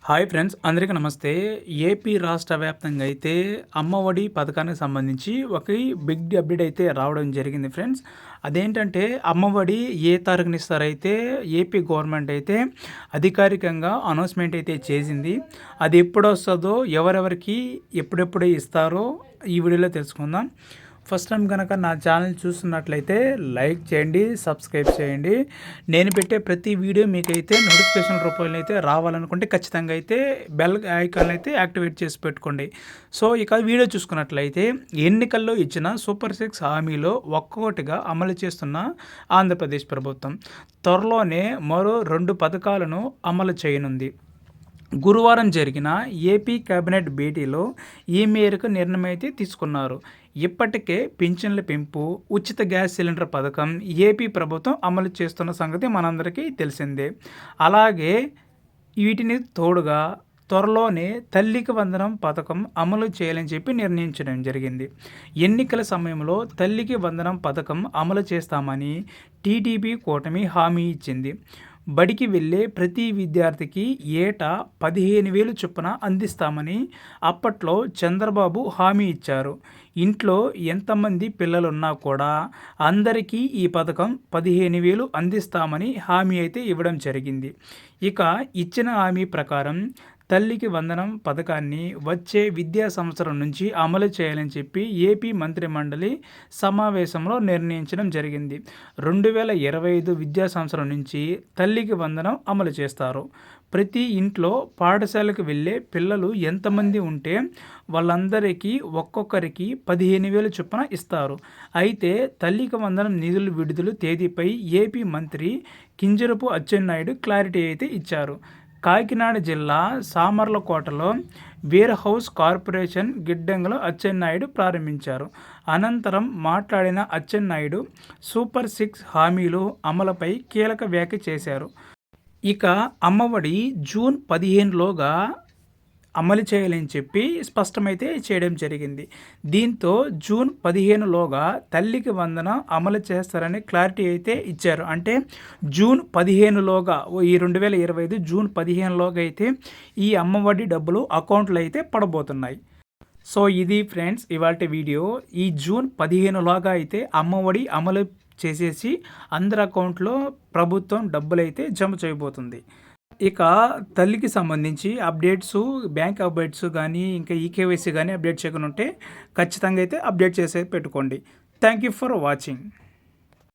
Hi friends, అందరికీ నమస్తే. AP రాష్ట్ర వ్యాప్తంగా అయితే అమ్మఒడి పథకానికి సంబంధించి ఒక బిగ్ అప్డేట్ అయితే రావడం జరిగింది ఫ్రెండ్స్. అదేంటంటే అమ్మఒడి ఏ తారీఖున ఇస్తారైతే ఏపీ గవర్నమెంట్ అయితే అధికారికంగా అనౌన్స్మెంట్ అయితే చేసింది. అది ఎప్పుడు వస్తుందో, ఎవరెవరికి ఎప్పుడెప్పుడు ఇస్తారో ఈ వీడియోలో తెలుసుకుందాం. ఫస్ట్ టైం కనుక నా ఛానల్ చూస్తున్నట్లయితే లైక్ చేయండి, సబ్స్క్రైబ్ చేయండి. నేను పెట్టే ప్రతి వీడియో మీకైతే నోటిఫికేషన్ రూపంలో అయితే రావాలనుకుంటే ఖచ్చితంగా అయితే బెల్ ఐకాన్ అయితే యాక్టివేట్ చేసి పెట్టుకోండి. సో ఇక వీడియో చూసుకున్నట్లయితే ఎన్నికల్లో ఇచ్చిన సూపర్ 6 హామీలో ఒక్కొక్కటిగా అమలు చేస్తున్న ఆంధ్రప్రదేశ్ ప్రభుత్వం త్వరలోనే మరో 2 పథకాలను అమలు చేయనుంది. గురువారం జరిగిన ఏపీ కేబినెట్ భేటీలో ఈ మేరకు నిర్ణయం అయితే తీసుకున్నారు. ఇప్పటికే పింఛన్ల పెంపు, ఉచిత గ్యాస్ సిలిండర్ పథకం ఏపీ ప్రభుత్వం అమలు చేస్తున్న సంగతి మనందరికీ తెలిసిందే. అలాగే వీటిని తోడుగా త్వరలోనే తల్లికి వందనం పథకం అమలు చేయాలని చెప్పి నిర్ణయించడం జరిగింది. ఎన్నికల సమయంలో తల్లికి వందనం పథకం అమలు చేస్తామని టీడీపీ కూటమి హామీ ఇచ్చింది. బడికి వెళ్ళే ప్రతి విద్యార్థికి ఏటా 15,000 చొప్పున అందిస్తామని అప్పట్లో చంద్రబాబు హామీ ఇచ్చారు. ఇంట్లో ఎంతమంది పిల్లలున్నా కూడా అందరికీ ఈ పథకం 15,000 అందిస్తామని హామీ అయితే ఇవ్వడం జరిగింది. ఇక ఇచ్చిన హామీ ప్రకారం తల్లికి వందనం పథకాన్ని వచ్చే విద్యా సంవత్సరం నుంచి అమలు చేయాలని చెప్పి ఏపీ మంత్రిమండలి సమావేశంలో నిర్ణయించడం జరిగింది. 2025 విద్యా సంవత్సరం నుంచి తల్లికి వందనం అమలు చేస్తారు. ప్రతి ఇంట్లో పాఠశాలకు వెళ్ళే పిల్లలు ఎంతమంది ఉంటే వాళ్ళందరికీ ఒక్కొక్కరికి 15,000 చొప్పున ఇస్తారు. అయితే తల్లికి వందనం నిధుల విడుదల తేదీపై ఏపీ మంత్రి కింజరపు అచ్చెన్నాయుడు క్లారిటీ అయితే ఇచ్చారు. కాకినాడ జిల్లా సామర్లకోటలో వేర్ హౌస్ కార్పొరేషన్ గిడ్డంగులో అచ్చెన్నాయుడు ప్రారంభించారు. అనంతరం మాట్లాడిన అచ్చెన్నాయుడు సూపర్ 6 హామీలు అమలుపై కీలక వ్యాఖ్య చేశారు. ఇక అమ్మఒడి జూన్ 15లోగా అమలు చేయాలని చెప్పి స్పష్టమైతే చేయడం జరిగింది. దీంతో జూన్ 15లోగా తల్లికి వందనం అమలు చేస్తారని క్లారిటీ అయితే ఇచ్చారు. అంటే జూన్ 15లోగా ఈ 2025 జూన్ 15లోగా అయితే ఈ అమ్మఒడి డబ్బులు అకౌంట్లో అయితే పడబోతున్నాయి. సో ఇది ఫ్రెండ్స్ ఇవాల్టి వీడియో. ఈ జూన్ 15లోగా అయితే అమ్మఒడి అమలు చేసేసి అందరి అకౌంట్లో ప్రభుత్వం డబ్బులైతే జమ చేయబోతుంది. ఇక తల్లికి సంబంధించి అప్డేట్స్, బ్యాంక్ అప్డేట్స్ కానీ ఇంకా ఈకేవైసీ కానీ అప్డేట్ చేయకుండా ఉంటే ఖచ్చితంగా అయితే అప్డేట్ చేసేది పెట్టుకోండి. Thank you for watching.